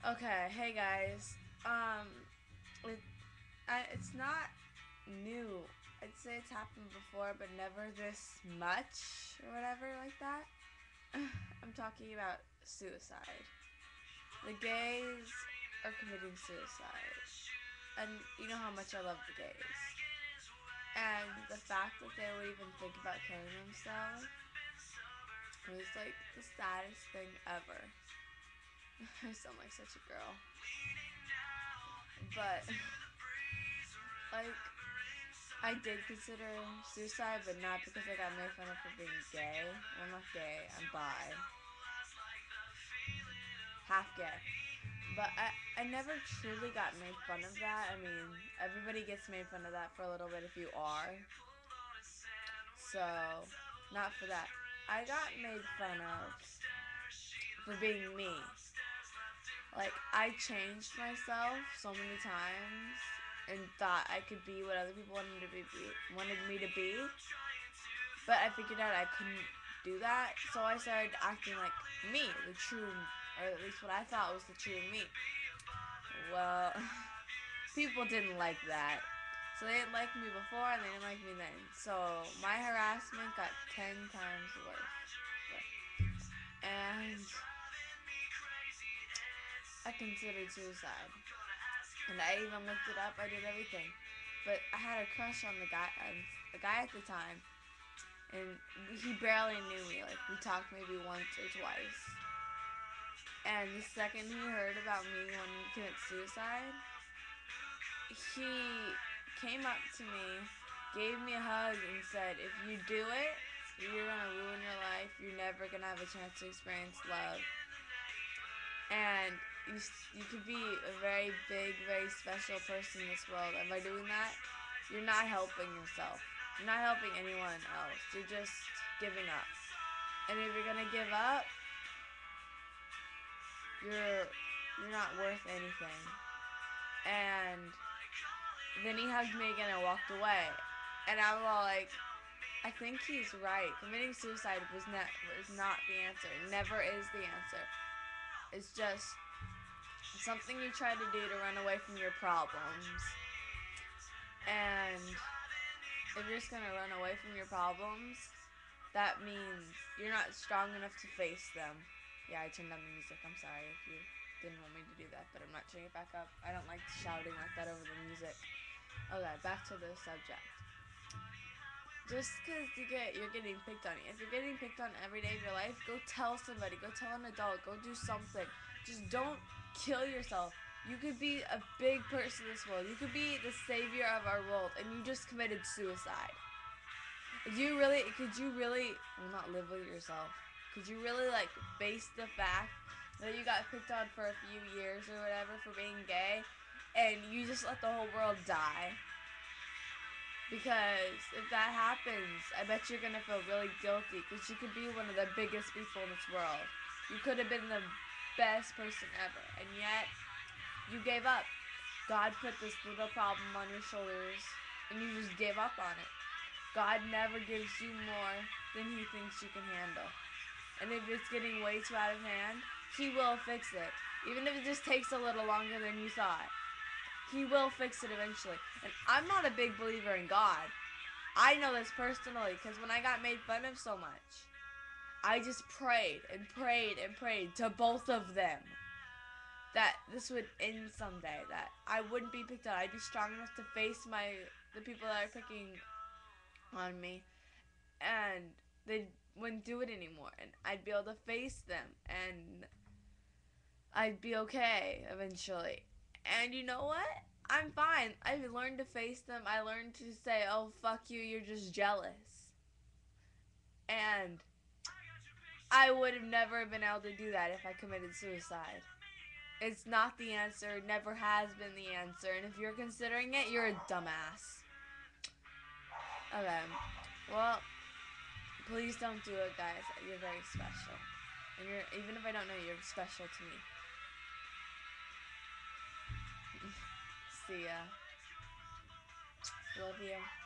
Okay, hey guys. It, it's not new. I'd say it's happened before, but never this much or whatever like that. I'm talking about suicide. The gays are committing suicide, and you know how much I love the gays. And the fact that they would even think about killing themselves was like the saddest thing ever. I sound like such a girl, but like I did consider suicide, but not because I got made fun of for being gay. I'm not gay. I'm bi, half gay. But I never truly got made fun of that. I mean, everybody gets made fun of that for a little bit if you are. So, not for that. I got made fun of for being me. Like, I changed myself so many times and thought I could be what other people wanted me to be. But I figured out I couldn't do that, so I started acting like me, the true, or at least what I thought was the true me. Well, people didn't like that. So they didn't like me before and they didn't like me then. So my harassment got 10 times worse. And I considered suicide. And I even looked it up, I did everything. But I had a crush on the guy at the time, and he barely knew me. Like, we talked maybe once or twice. And the second he heard about me wanting to commit suicide, he came up to me, gave me a hug, and said, "If you do it, you're gonna ruin your life. You're never gonna have a chance to experience love. And you could be a very big, very special person in this world. And by doing that, you're not helping yourself. You're not helping anyone else. You're just giving up. And if you're gonna give up, you're not worth anything." And then he hugged me again and walked away. And I was all like, I think he's right. Committing suicide was not the answer. It never is the answer. It's just something you try to do to run away from your problems. And if you're just gonna run away from your problems, that means you're not strong enough to face them. Yeah, I turned down the music. I'm sorry if you didn't want me to do that, but I'm not turning it back up. I don't like shouting like that over the music. Okay, back to the subject. Just because you're getting picked on. If you're getting picked on every day of your life, go tell somebody. Go tell an adult. Go do something. Just don't kill yourself. You could be a big person in this world. You could be the savior of our world, and you just committed suicide. Could you really, well, not live with yourself. Could you really, like, face the fact that you got picked on for a few years or whatever for being gay, and you just let the whole world die? Because if that happens, I bet you're gonna feel really guilty, because you could be one of the biggest people in this world. You could have been the best person ever, and yet you gave up. God put this little problem on your shoulders, and you just gave up on it. God never gives you more than he thinks you can handle. And if it's getting way too out of hand, he will fix it. Even if it just takes a little longer than you thought. He will fix it eventually. And I'm not a big believer in God. I know this personally, because when I got made fun of so much, I just prayed and prayed and prayed to both of them that this would end someday, that I wouldn't be picked on. I'd be strong enough to face the people that are picking on me, and they wouldn't do it anymore, and I'd be able to face them, and I'd be okay eventually. And you know what? I'm fine. I learned to face them. I learned to say, "Oh, fuck you, you're just jealous." And I would have never been able to do that if I committed suicide. It's not the answer. It never has been the answer. And if you're considering it, you're a dumbass. Okay. Well, please don't do it, guys. You're very special. And even if I don't know you, you're special to me. See ya. Love you.